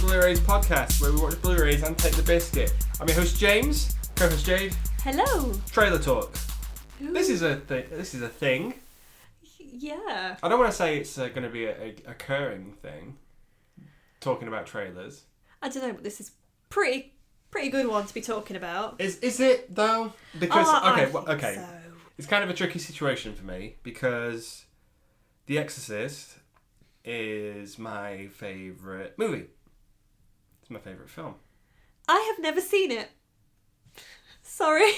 Blurays podcast, where we watch Blurays and take the biscuit. I'm your host James, co-host Jade. Hello. Trailer talk. Ooh. This is a thing. Yeah. I don't want to say it's going to be a occurring thing. Talking about trailers. I don't know, but this is pretty good one to be talking about. Is it though? Because I okay. think so. It's kind of a tricky situation for me because The Exorcist is my favourite movie. It's my favourite film. I have never seen it. Sorry.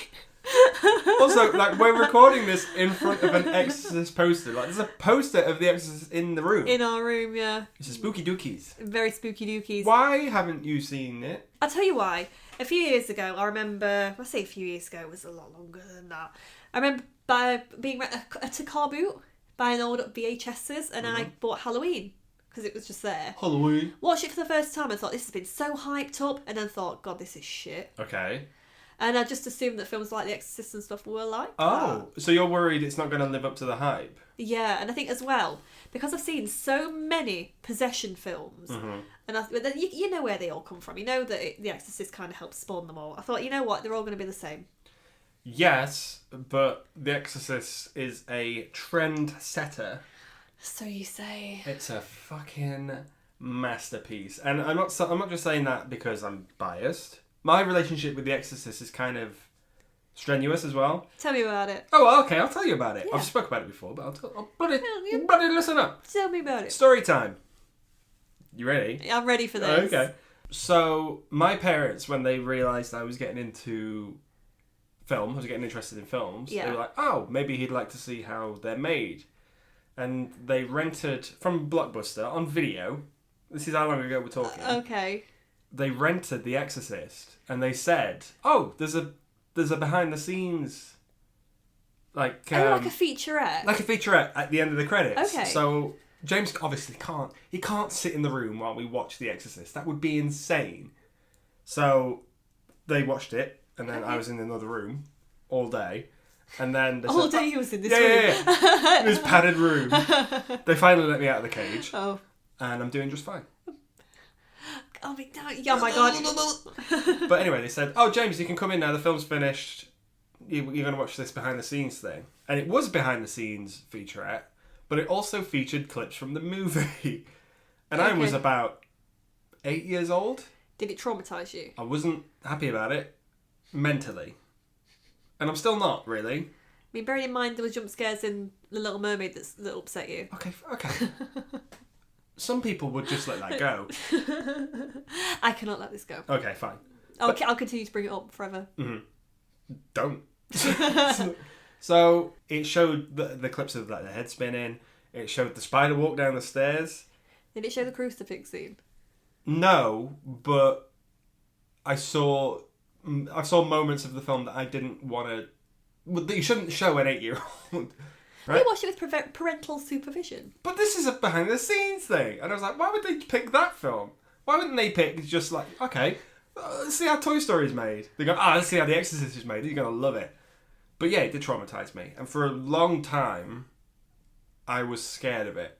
Also, like, we're recording this in front of an Exorcist poster. Like, there's a poster of The Exorcist in the room. In our room, yeah. It's a spooky dookies. Very spooky dookies. Why haven't you seen it? I'll tell you why. A few years ago, I remember... I say a few years ago, it was a lot longer than that. I remember being at a car boot, buying old VHSs, and I bought Halloween, because it was just there. Halloween. Watched it for the first time and thought, this has been so hyped up, and then thought, God, this is shit. Okay. And I just assumed that films like The Exorcist and stuff were like Oh, that. so you're worried it's not going to live up to the hype? Yeah, and I think as well, because I've seen so many possession films, and you know where they all come from. You know that The Exorcist kind of helped spawn them all. I thought, you know what, they're all going to be the same. Yes, but The Exorcist is a trend setter. So you say. It's a fucking masterpiece. And I'm not just saying that because I'm biased. My relationship with The Exorcist is kind of strenuous as well. Tell me about it. Oh, well, okay, I'll tell you about it. Yeah. I've spoke about it before, but I'll bloody listen up. Tell me about it. Story time. You ready? I'm ready for this. Okay. So, my parents, when they realised I was getting into film, I was getting interested in films, Yeah. they were like, oh, maybe he'd like to see how they're made. And they rented, from Blockbuster, on video, this is how long ago we're talking. Okay. They rented The Exorcist, and they said, "Oh, there's a behind the scenes, like Like a featurette. like a featurette at the end of the credits." Okay. So James obviously can't sit in the room while we watch The Exorcist. That would be insane. So they watched it, and then I was in another room all day, and then they All said, day he was in this yeah, room. in this padded room. They finally let me out of the cage, Oh. and I'm doing just fine. Oh my god. But anyway, they said, "Oh, James, you can come in now. The film's finished. You're going to watch this behind the scenes thing." And it was behind the scenes featurette, but it also featured clips from the movie. And I was Okay. about 8 years old. Did it traumatise you? I wasn't happy about it mentally, and I'm still not really. I mean, bearing in mind there were jump scares in The Little Mermaid that upset you. Okay. Some people would just let that go. I cannot let this go. Okay, fine. I'll continue to bring it up forever. Don't. So it showed the clips of like the head spinning. It showed the spider walk down the stairs. Did it show the crucifix scene? No, but I saw moments of the film that I didn't want to. Well, that you shouldn't show an 8-year-old. Right? You watched it with parental supervision. But this is a behind the scenes thing, and I was like, why would they pick that film? Why wouldn't they pick just like, okay, let's see how Toy Story is made. They go, let's see how The Exorcist is made. You're gonna love it. But yeah, it did traumatise me, and for a long time, I was scared of it.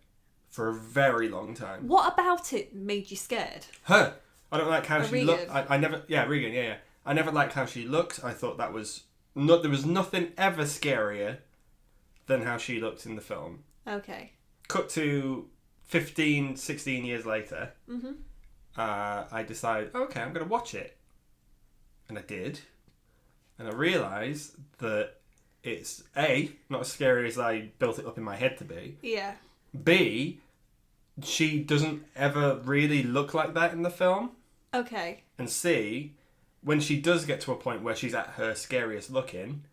For a very long time. What about it made you scared? Her. I don't like how she Regan. looked. I never. Yeah, Regan. Yeah. I never liked how she looked. I thought that was not. There was nothing ever scarier than how she looked in the film. Okay. Cut to 15, 16 years later. I decided, okay, I'm going to watch it. And I did. And I realised that it's A, not as scary as I built it up in my head to be. Yeah. B, she doesn't ever really look like that in the film. Okay. And C, when she does get to a point where she's at her scariest looking,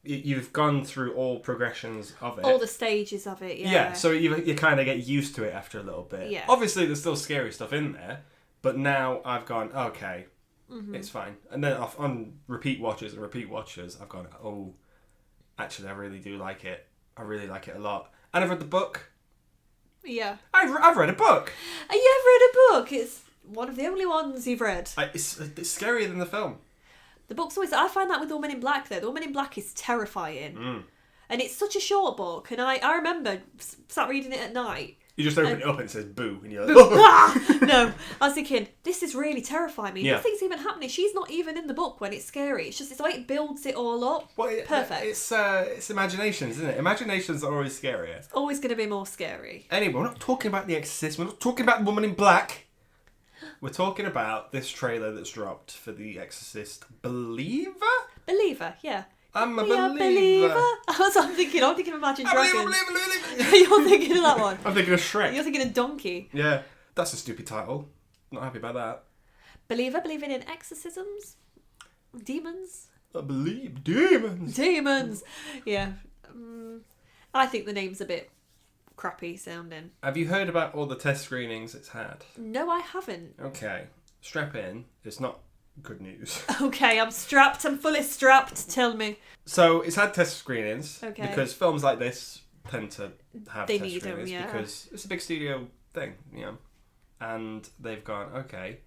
you've gone through all progressions of it. All the stages of it, yeah. Yeah, so you kind of get used to it after a little bit. Yeah. Obviously, there's still scary stuff in there, but now I've gone, okay, it's fine. And then on repeat watches, I've gone, oh, actually, I really do like it. I really like it a lot. And I've read the book. Yeah. I've read a book. You have read a book? It's one of the only ones you've read. It's scarier than the film. The book's always... I find that with The Woman in Black, though. The Woman in Black is terrifying. And it's such a short book. And I remember sat reading it at night You just open it up and it says boo, and you're like, oh. No, I was thinking, this is really terrifying me. Yeah. Nothing's even happening. She's not even in the book when it's scary. It's just it's the way it builds it all up. Well, Perfect. It's imaginations, isn't it? Imaginations are always scarier. It's always going to be more scary. Anyway, we're not talking about The Exorcist. We're not talking about the Woman in Black. We're talking about this trailer that's dropped for The Exorcist Believer? Believer, yeah. I'm a Yeah, believer. That's what I'm thinking. I'm thinking Imagine I Dragons. believer. You're thinking of that one. I'm thinking of Shrek. You're thinking of Donkey. Yeah, that's a stupid title. Not happy about that. Believer, believing in exorcisms, demons. I believe demons. Demons. Yeah. I think the name's a bit crappy sounding. Have you heard about all the test screenings it's had? No, I haven't. Okay, strap in. It's not good news. Okay, I'm strapped. I'm fully strapped. Tell me. So it's had test screenings Okay. because films like this tend to have They test need them, screenings yeah. because it's a big studio thing, you know. And they've gone, okay,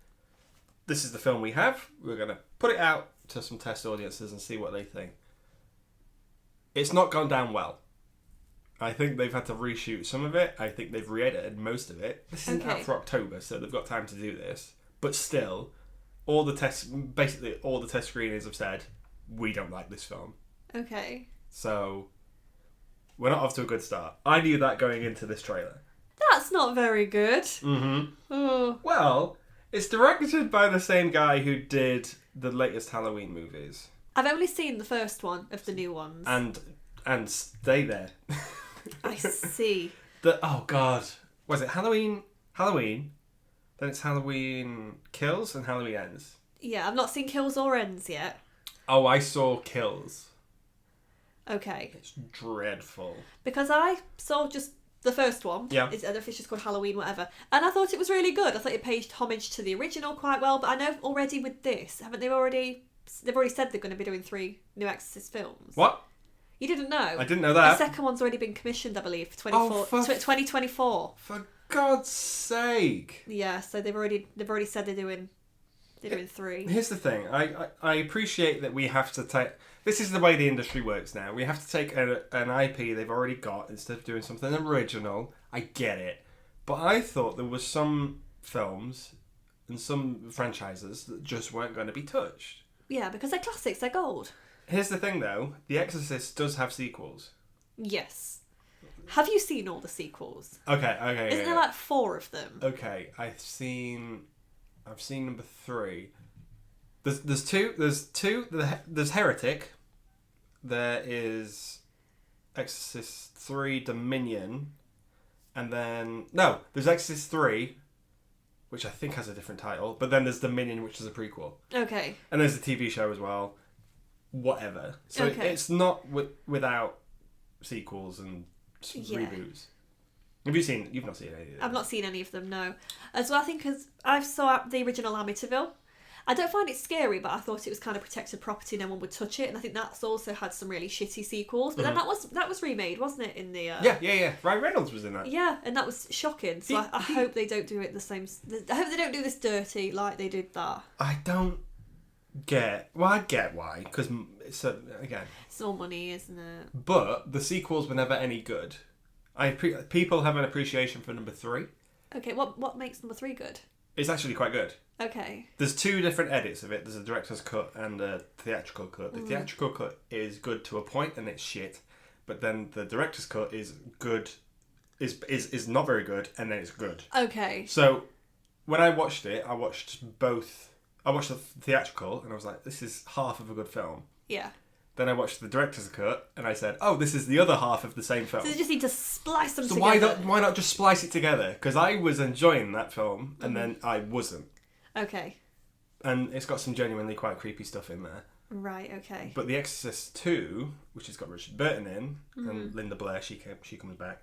this is the film we have. We're going to put it out to some test audiences and see what they think. It's not gone down well. I think they've had to reshoot some of it. I think they've re-edited most of it. This isn't out for October, so they've got time to do this. But still, basically all the test screenings have said, we don't like this film. Okay. So, we're not off to a good start. I knew that going into this trailer. That's not very good. Mm-hmm. Oh. Well, it's directed by the same guy who did the latest Halloween movies. I've only seen the first one of the new ones. And stay there. I see. Oh God, was it Halloween? Then it's Halloween Kills and Halloween Ends. Yeah, I've not seen Kills or Ends yet. Oh, I saw Kills. Okay. It's dreadful. Because I saw just the first one. Yeah. I don't know if it's just called Halloween, whatever. And I thought it was really good. I thought it paid homage to the original quite well. But I know already with this, haven't they already? They've already said they're going to be doing 3 new Exorcist films. What? You didn't know? I didn't know that. The second one's already been commissioned, I believe, for 2024. For God's sake! Yeah, so they've already said they're doing 3. Here's the thing. I appreciate that we have to take. This is the way the industry works now. We have to take an IP they've already got instead of doing something original. I get it, but I thought there was some films and some franchises that just weren't going to be touched. Yeah, because they're classics. They're gold. Here's the thing, though. The Exorcist does have sequels. Yes. Have you seen all the sequels? Okay. Isn't there like 4 of them? Okay, I've seen number 3. There's two. There's Heretic. There is Exorcist 3 Dominion, and then there's Exorcist 3, which I think has a different title. But then there's Dominion, which is a prequel. Okay. And there's a TV show as well. Whatever. So it's not without sequels and reboots. You've not seen any of them? I've not seen any of them, no. As well, I think because I saw the original Amityville. I don't find it scary, but I thought it was kind of protected property, no one would touch it, and I think that's also had some really shitty sequels. But then that was remade, wasn't it? In the Yeah. Ryan Reynolds was in that. Yeah, and that was shocking. So I hope they don't do it the same. I hope they don't do this dirty like they did that. I don't get. Well, I get why, because it's again. It's all money, isn't it? But the sequels were never any good. People have an appreciation for number 3. Okay, what makes number 3 good? It's actually quite good. Okay. There's 2 different edits of it. There's a director's cut and a theatrical cut. The theatrical cut is good to a point and it's shit. But then the director's cut is good, is not very good, and then it's good. Okay. So when I watched it, I watched both. I watched the theatrical and I was like, this is half of a good film. Yeah. Then I watched the director's cut and I said, oh, this is the other half of the same film. So you just need to splice them So together. why not just splice it together? Because I was enjoying that film and then I wasn't. Okay. And it's got some genuinely quite creepy stuff in there. Right, okay. But The Exorcist 2, which has got Richard Burton in, and Linda Blair, she comes back,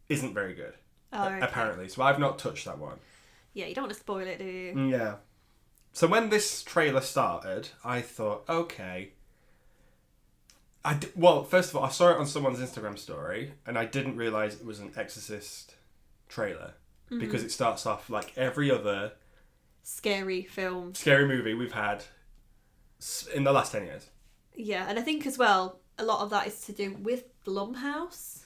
isn't very good. Oh, okay. Apparently. So I've not touched that one. Yeah, you don't want to spoil it, do you? Yeah. So when this trailer started, I thought, okay. Well, first of all, I saw it on someone's Instagram story, and I didn't realise it was an Exorcist trailer. Because it starts off like every other scary movie we've had in the last 10 years. Yeah, and I think as well, a lot of that is to do with Blumhouse.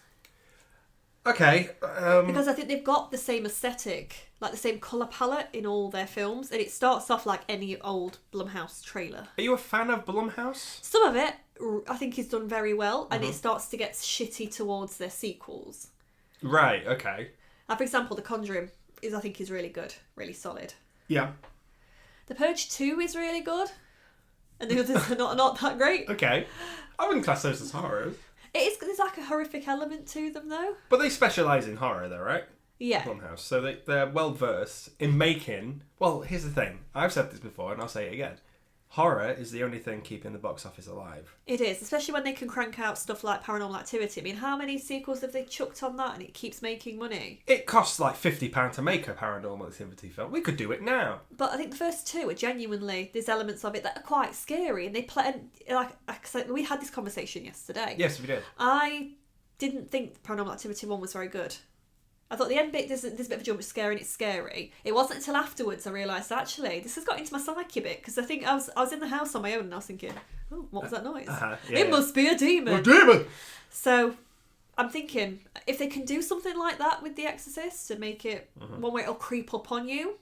Okay. Because I think they've got the same aesthetic, like the same colour palette in all their films, and it starts off like any old Blumhouse trailer. Are you a fan of Blumhouse? Some of it, I think, is done very well, and it starts to get shitty towards their sequels. Right, okay. For example, The Conjuring I think is really good, really solid. Yeah. The Purge 2 is really good, and the others are not that great. Okay. I wouldn't class those as horrors. There's like a horrific element to them, though. But they specialise in horror, though, right? Yeah. Blumhouse. So they're well versed in making. Well, here's the thing. I've said this before, and I'll say it again. Horror is the only thing keeping the box office alive. It is, especially when they can crank out stuff like Paranormal Activity. I mean, how many sequels have they chucked on that and it keeps making money? It costs like £50 to make a Paranormal Activity film. We could do it now. But I think the first two are genuinely, there's elements of it that are quite scary, and they play, like we had this conversation yesterday. Yes, we did. I didn't think Paranormal Activity 1 was very good. I thought the end bit, there's a bit of a jump scare and it's scary. It wasn't until afterwards I realised, actually, this has got into my psyche a bit, because I think I was in the house on my own and I was thinking, oh, what was that noise? It must be a demon. A demon! So I'm thinking, if they can do something like that with The Exorcist and make it one where it'll creep up on you,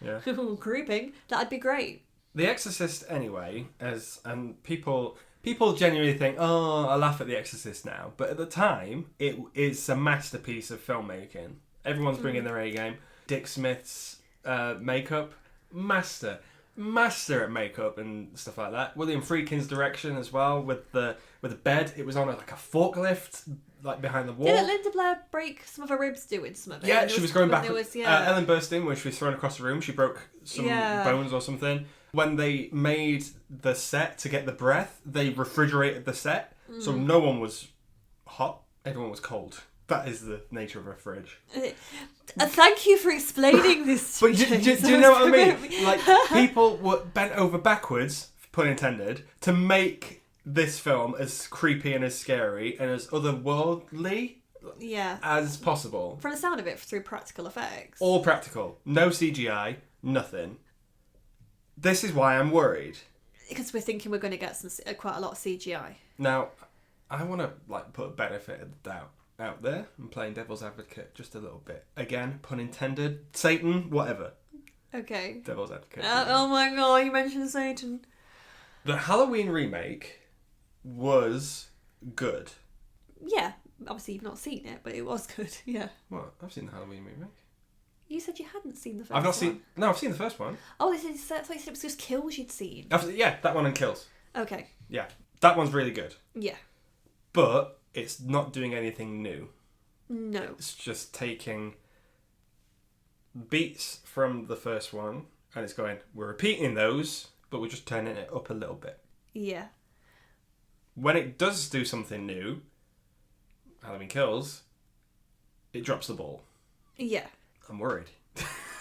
yeah, creeping, that'd be great. The Exorcist, anyway, and people genuinely think, oh, I laugh at The Exorcist now. But at the time, it's a masterpiece of filmmaking. Everyone's bringing their A game. Dick Smith's makeup, master at makeup and stuff like that. William Friedkin's direction as well, with the bed. It was on like a forklift, like behind the wall. Didn't Linda Blair break some of her ribs doing some of it? Yeah, she was going back. Yeah. Ellen burst in when she was thrown across the room. She broke some bones or something. When they made the set to get the breath, they refrigerated the set, so no one was hot, everyone was cold. That is the nature of a fridge. Thank you for explaining this to me. But do you know what I mean? Like, people were bent over backwards, pun intended, to make this film as creepy and as scary and as otherworldly as possible. From the sound of it, through practical effects. All practical. No CGI, nothing. This is why I'm worried. Because we're thinking we're going to get quite a lot of CGI. Now, I want to put a benefit of the doubt out there. I'm playing devil's advocate just a little bit. Again, pun intended. Satan, whatever. Okay. Devil's advocate. Oh my god, you mentioned Satan. The Halloween remake was good. Yeah. Obviously, you've not seen it, but it was good. Yeah. What? I've seen the Halloween remake. You said you hadn't seen the first one. I've seen the first one. Oh, I thought you said it was just Kills you'd seen. Yeah, that one and Kills. Okay. Yeah, that one's really good. Yeah. But it's not doing anything new. No. It's just taking beats from the first one and it's going, we're repeating those, but we're just turning it up a little bit. Yeah. When it does do something new, Halloween Kills, it drops the ball. Yeah. I'm worried.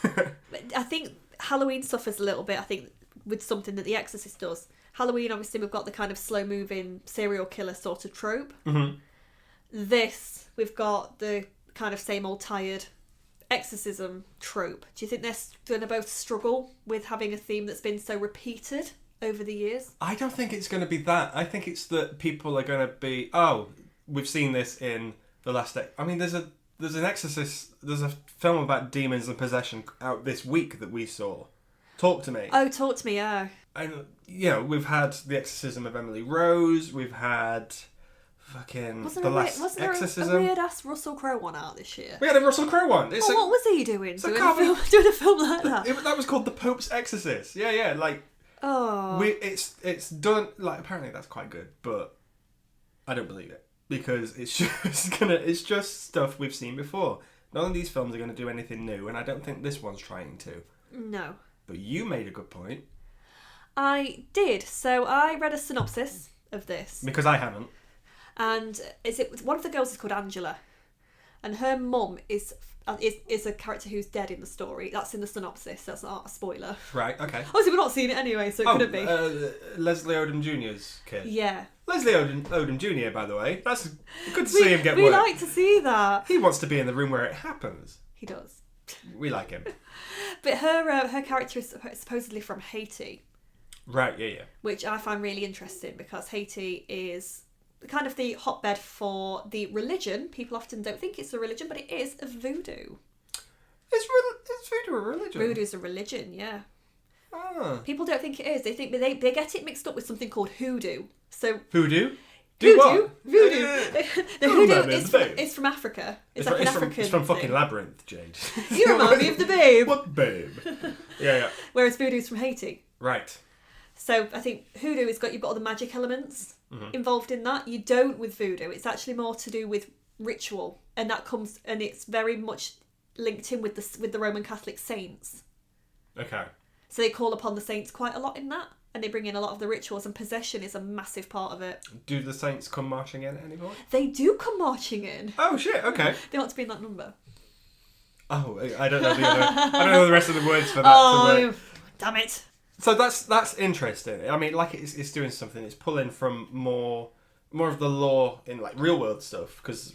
I think Halloween suffers a little bit, I think, with something that The Exorcist does. Halloween, obviously, we've got the kind of slow-moving serial killer sort of trope. Mm-hmm. This, we've got the kind of same old tired exorcism trope. Do you think they're going to both struggle with having a theme that's been so repeated over the years? I don't think it's going to be that. I think it's that people are going to be, oh, we've seen this in the last day. I mean, there's an Exorcist, there's a film about demons and possession out this week that we saw. Talk to me. Oh, Talk to Me, yeah. And, we've had The Exorcism of Emily Rose, we've had fucking Wasn't The Last Exorcism. Wasn't there a weird-ass Russell Crowe one out this year? We had a Russell Crowe one. What was he doing? Doing a film like that? That was called The Pope's Exorcist. Yeah, like... Oh. It's done... Like, apparently that's quite good, but I don't believe it. Because it's just stuff we've seen before. None of these films are going to do anything new, and I don't think this one's trying to. No. But you made a good point. I did. So I read a synopsis of this. Because I haven't. And one of the girls is called Angela, and her mum is a character who's dead in the story. That's in the synopsis. That's not a spoiler. Right. Okay. Obviously, we're not seeing it anyway, so it couldn't be. Leslie Odom Jr.'s kid. Yeah. Leslie Odom Jr. By the way, that's good to see him get work. We like to see that. He wants to be in the room where it happens. He does. We like him. But her character is supposedly from Haiti. Right. Yeah. Which I find really interesting because Haiti is kind of the hotbed for the religion. People often don't think it's a religion, but it is, of voodoo. Is voodoo a religion? Voodoo's a religion, yeah. Ah. People don't think it is. They think they get it mixed up with something called hoodoo. So Voodoo? Voodoo. What? Voodoo. The hoodoo It's is from Africa. It's from, like an African. It's from fucking thing. Labyrinth, Jade. You remind me of the Babe. What Babe? Yeah. Whereas voodoo's from Haiti. Right. So I think hoodoo you've got all the magic elements involved in that. You don't with voodoo. It's actually more to do with ritual, and it's very much linked in with the Roman Catholic saints. Okay. So they call upon the saints quite a lot in that, and they bring in a lot of the rituals, and possession is a massive part of it. Do the saints come marching in at any point? They do come marching in. Oh shit! Okay. They want to be in that number. Oh, I don't know I don't know the rest of the words for that. Oh, damn it! So that's interesting. I mean, like it's doing something. It's pulling from more of the lore in like real world stuff, because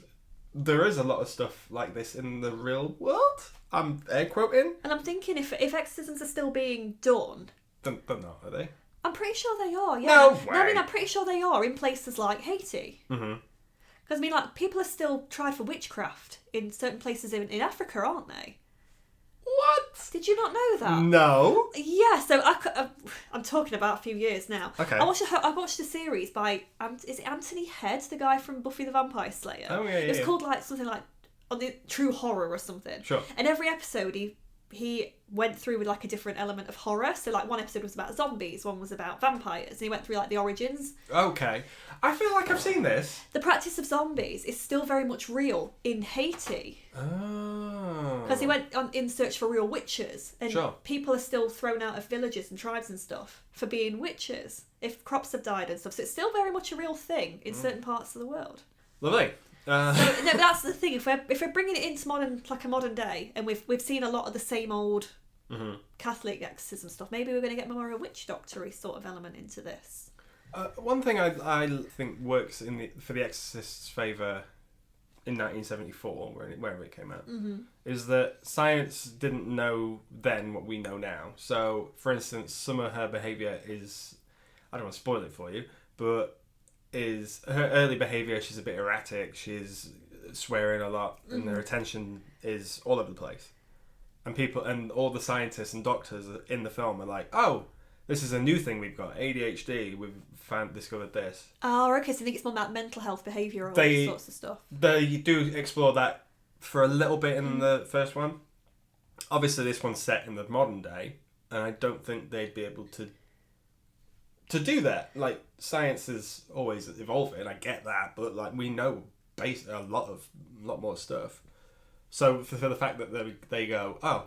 there is a lot of stuff like this in the real world. I'm air quoting. And I'm thinking if exorcisms are still being done, They're not, are they? I'm pretty sure they are. Yeah. No No, I way. mean, I'm pretty sure they are in places like Haiti. Mm-hmm. Because I mean, like people are still tried for witchcraft in certain places in Africa, aren't they? What? Did you not know that? No. Yeah, so I'm talking about a few years now. Okay. I watched a series by is it Anthony Head, the guy from Buffy the Vampire Slayer? Oh yeah. It's called like something like on the True Horror or something. Sure. And every episode he went through with like a different element of horror. So like one episode was about zombies, one was about vampires, and he went through like the origins. Okay. I feel like I've seen this. The practice of zombies is still very much real in Haiti. Oh. Because he went in search for real witches, and Sure. people are still thrown out of villages and tribes and stuff for being witches if crops have died and stuff. So it's still very much a real thing in certain parts of the world. Lovely. No, but that's the thing. If we're bringing it into modern day, and we've seen a lot of the same old Catholic exorcism stuff, maybe we're going to get more of a witch doctory sort of element into this. One thing I think works for the Exorcist's favour in 1974, wherever it came out, is that science didn't know then what we know now. So, for instance, some of her behaviour is, I don't want to spoil it for you, but is her early behaviour, she's a bit erratic, she's swearing a lot, and her attention is all over the place. And all the scientists and doctors in the film are like, oh, this is a new thing we've got, ADHD, we've discovered this. Oh, okay, so you think it's more about mental health, behaviour, all those sorts of stuff. They do explore that for a little bit in the first one. Obviously, this one's set in the modern day, and I don't think they'd be able to do that. Like, science is always evolving, I get that, but like we know a lot more stuff. So for the fact that they go, oh,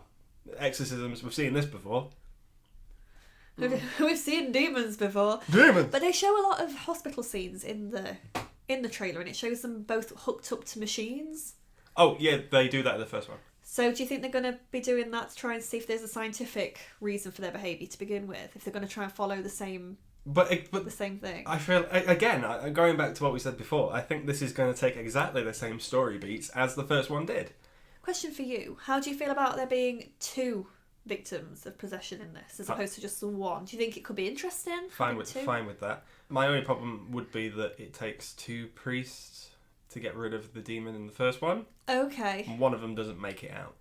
exorcisms, we've seen this before. We've seen demons before. Demons! But they show a lot of hospital scenes in the trailer, and it shows them both hooked up to machines. Oh, yeah, they do that in the first one. So do you think they're going to be doing that to try and see if there's a scientific reason for their behaviour to begin with? If they're going to try and follow the same the same thing? I feel, again, going back to what we said before, I think this is going to take exactly the same story beats as the first one did. Question for you. How do you feel about there being two victims of possession in this as opposed to just the one? Do you think it could be interesting? Fine with that. My only problem would be that it takes two priests to get rid of the demon in the first one. Okay. One of them doesn't make it out.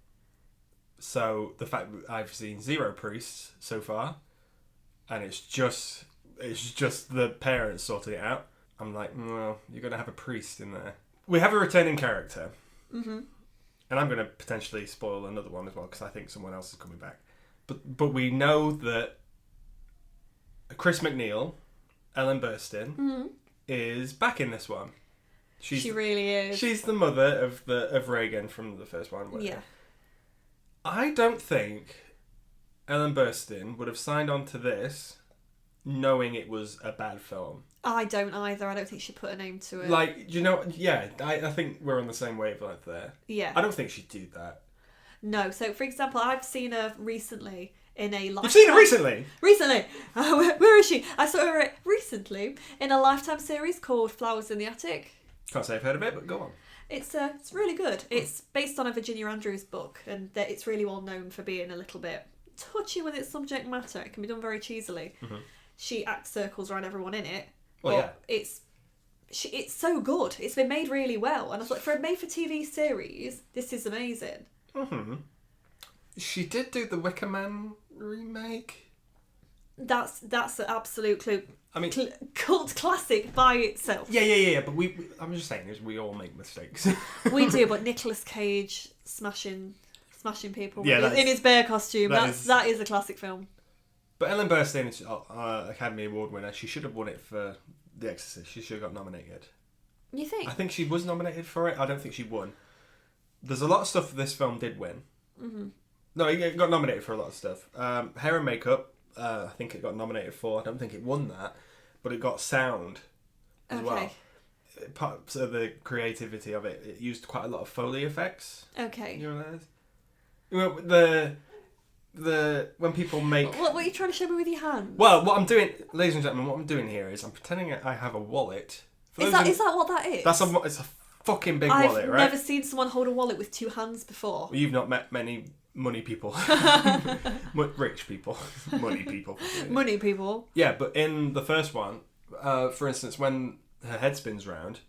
So the fact that I've seen 0 priests so far, and it's just the parents sorting it out, I'm like, well, you're going to have a priest in there. We have a returning character. Mm-hmm. And I'm going to potentially spoil another one as well, because I think someone else is coming back. But we know that Chris McNeil, Ellen Burstyn, is back in this one. She really is. She's the mother of Reagan from the first one. Yeah. I don't think Ellen Burstyn would have signed on to this knowing it was a bad film. I don't either. I don't think she put a name to it. Like, you know, yeah, I think we're on the same wavelength there. Yeah. I don't think she'd do that. No. So, for example, I've seen her recently in a Lifetime... You've seen her recently? Recently! Where is she? I saw her recently in a Lifetime series called Flowers in the Attic. Can't say I've heard of it, but go on. It's really good. It's based on a Virginia Andrews book, and it's really well known for being a little bit touchy with its subject matter. It can be done very cheesily. Mm-hmm. She acts circles around everyone in it. Well, yeah. It's it's so good. It's been made really well. And I thought, for a made-for-TV series, this is amazing. Mm-hmm. She did do the Wicker Man remake. That's an absolute clue. I mean, cult classic by itself. Yeah. But I'm just saying, we all make mistakes. We do, but Nicolas Cage smashing people Yeah, in his bear costume. That is a classic film. But Ellen Burstyn, Academy Award winner, she should have won it for The Exorcist. She should have got nominated. You think? I think she was nominated for it. I don't think she won. There's a lot of stuff this film did win. Mm-hmm. No, it got nominated for a lot of stuff. Hair and makeup, I think it got nominated for. I don't think it won that. But it got sound as well. Part of the creativity of it, it used quite a lot of Foley effects. Okay. You know what that is? When people make... What are you trying to show me with your hand? Well, what I'm doing, ladies and gentlemen, what I'm doing here is I'm pretending I have a wallet. Is that what that is? It's a fucking big wallet, right? I've never seen someone hold a wallet with two hands before. Well, you've not met many money people. Rich people. Money people. Money people. Yeah, but in the first one, for instance, when her head spins round,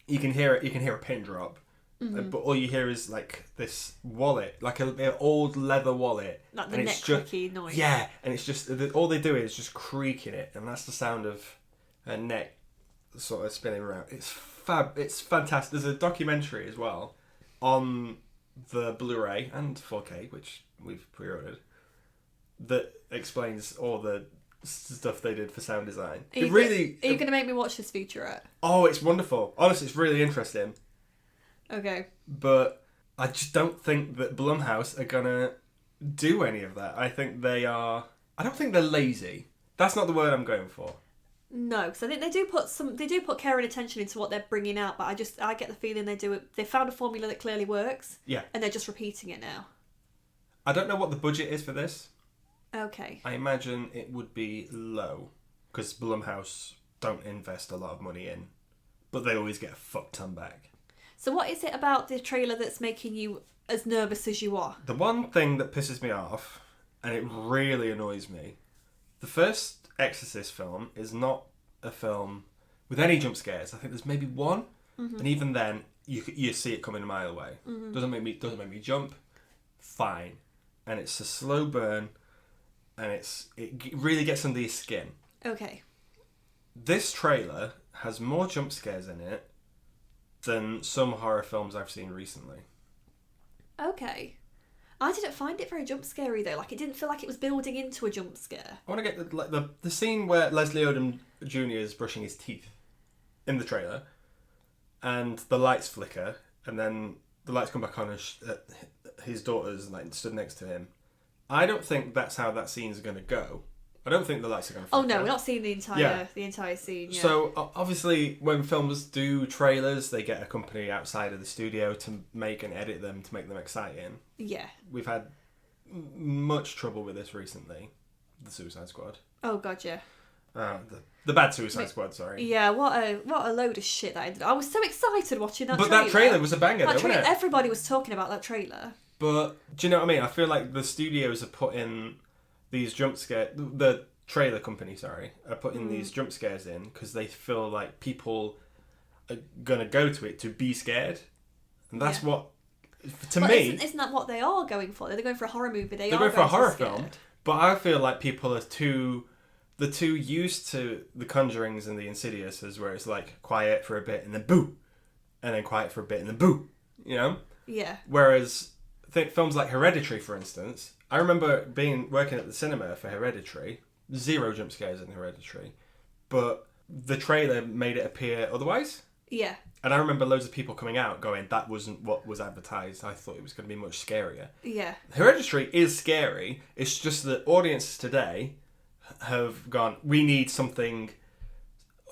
you can hear a pin drop. Mm-hmm. But all you hear is like this wallet, like an old leather wallet. Like the neck creaky noise. Yeah, and it's just, all they do is just creaking it, and that's the sound of her neck sort of spinning around. It's fantastic. There's a documentary as well on the Blu-ray and 4K, which we've pre-ordered, that explains all the stuff they did for sound design. Are you going to make me watch this featurette? Oh, it's wonderful. Honestly, it's really interesting. Okay. But I just don't think that Blumhouse are gonna do any of that. I think they are... I don't think they're lazy. That's not the word I'm going for. No, because I think they do put care and attention into what they're bringing out, but I get the feeling they found a formula that clearly works. Yeah. And they're just repeating it now. I don't know what the budget is for this. Okay. I imagine it would be low, because Blumhouse don't invest a lot of money in, but they always get a fuck ton back. So what is it about the trailer that's making you as nervous as you are? The one thing that pisses me off, and it really annoys me, the first Exorcist film is not a film with any jump scares. I think there's maybe one, and even then you see it coming a mile away. Mm-hmm. Doesn't make me jump. Fine, and it's a slow burn, and it really gets under your skin. Okay. This trailer has more jump scares in it than some horror films I've seen recently. Okay. I didn't find it very jump scary though. Like, it didn't feel like it was building into a jump scare. I want to get the scene where Leslie Odom Jr. is brushing his teeth in the trailer, and the lights flicker, and then the lights come back on, and his daughter's like stood next to him. I don't think that's how that scene's going to go. I don't think the lights are going to flicker. Oh no, we're not seeing the entire scene. Yeah. So obviously, when films do trailers, they get a company outside of the studio to make and edit them to make them exciting. Yeah. We've had much trouble with this recently. The Suicide Squad. Oh god, yeah. The bad Suicide Squad. Sorry. Yeah, what a load of shit that ended. I was so excited watching that. But that trailer was a banger, wasn't it? Everybody was talking about that trailer. But do you know what I mean? I feel like the studios are putting these jump scare, the trailer company, are putting these jump scares in because they feel like people are gonna go to it to be scared, and that's what, to me, isn't that what they are going for? They're going for a horror movie. They're going for a horror film, but I feel like people are too used to the Conjurings and the Insidiouses, where it's like quiet for a bit and then boo, and then quiet for a bit and then boo, you know? Yeah. Whereas films like Hereditary, for instance. I remember working at the cinema for Hereditary. 0 jump scares in Hereditary. But the trailer made it appear otherwise. Yeah. And I remember loads of people coming out going, that wasn't what was advertised. I thought it was going to be much scarier. Yeah. Hereditary is scary. It's just that audiences today have gone, we need something,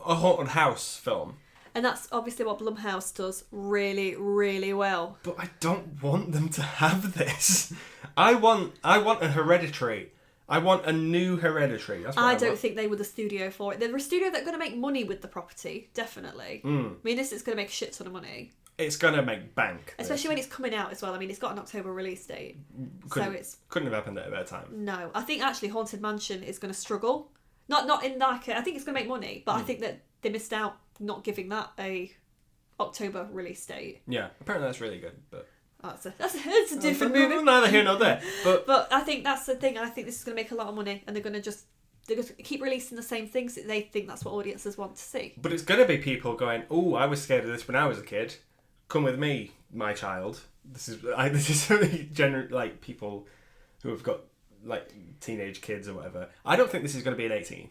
a haunted house film. And that's obviously what Blumhouse does really, really well. But I don't want them to have this. I want a Hereditary. I want a new Hereditary. That's what I don't think they were the studio for it. They're a studio that's going to make money with the property, definitely. I mean, this is going to make a shit ton of money. It's going to make bank. Especially when it's coming out as well. I mean, it's got an October release date. Couldn't have happened at a better time. No. I think actually Haunted Mansion is going to struggle. Not in like... I think it's going to make money, but I think that they missed out not giving that a October release date. Yeah, apparently that's really good, but That's a different movie. Neither here nor there. But I think that's the thing, and I think this is going to make a lot of money, and they're going to keep releasing the same things that they think that's what audiences want to see. But it's going to be people going, "Oh, I was scared of this when I was a kid. Come with me, my child." This is really like people who have got like teenage kids or whatever. I don't think this is going to be an 18.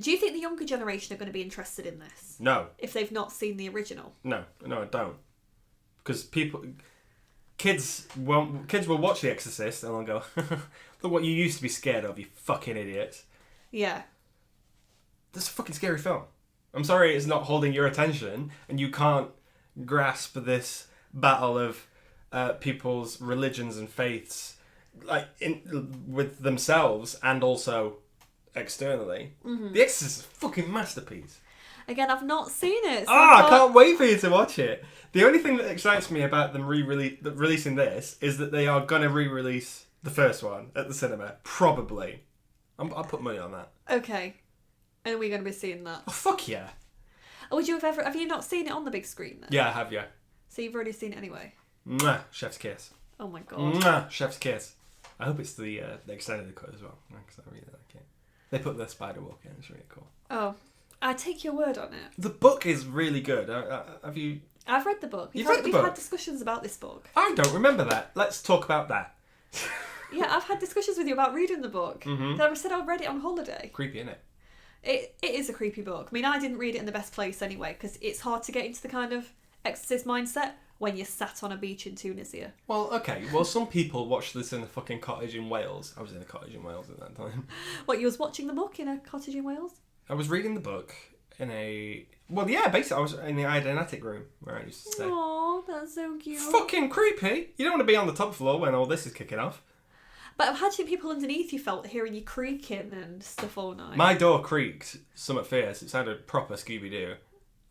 Do you think the younger generation are going to be interested in this? No. If they've not seen the original? No, I don't. Because kids will watch The Exorcist and they'll go, "Look what you used to be scared of, you fucking idiots." Yeah. That's a fucking scary film. I'm sorry it's not holding your attention and you can't grasp this battle of people's religions and faiths like with themselves and also externally. Mm-hmm. The Exorcist is a fucking masterpiece. Again, I've not seen it. So I can't wait for you to watch it. The only thing that excites me about them releasing this is that they are going to re-release the first one at the cinema. Probably. I'll put money on that. Okay. And are we going to be seeing that? Oh, fuck yeah. Would you have you not seen it on the big screen then? Yeah, I have, yeah. So you've already seen it anyway? Mwah, chef's kiss. Oh my god. Mwah, chef's kiss. I hope it's the extended cut as well, because I really like it. They put the spider walk in, it's really cool. Oh, I take your word on it. The book is really good. Have you... I've read the book. You've read the book? We've had discussions about this book. I don't remember that. Let's talk about that. Yeah, I've had discussions with you about reading the book. Mm-hmm. I said I read it on holiday. Creepy, isn't it? It is a creepy book. I mean, I didn't read it in the best place anyway, because it's hard to get into the kind of Exorcist mindset when you're sat on a beach in Tunisia. Well, okay. Well, some people watch this in a fucking cottage in Wales. I was in a cottage in Wales at that time. What, you was watching the book in a cottage in Wales? I was reading the book in a... Well, yeah, basically, I had an attic room where I used to stay. Aww, that's so cute. Fucking creepy. You don't want to be on the top floor when all this is kicking off. But imagine people underneath you felt hearing you creaking and stuff all night. My door creaked somewhat fierce. It sounded proper Scooby-Doo.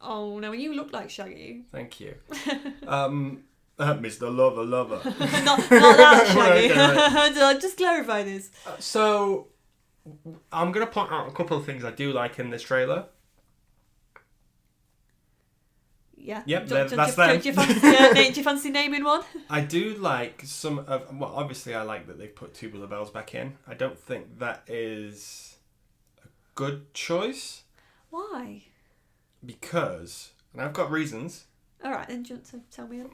Oh, no, you look like Shaggy. Thank you. Mr. Lover. not that Shaggy. Right. Just clarify this. So, I'm going to point out a couple of things I do like in this trailer. Yeah. Yep, that's them. Do you fancy naming one? I do like some of... Well, obviously I like that they've put Tubular Bells back in. I don't think that is a good choice. Why? Because... And I've got reasons. Alright, then do you want to tell me?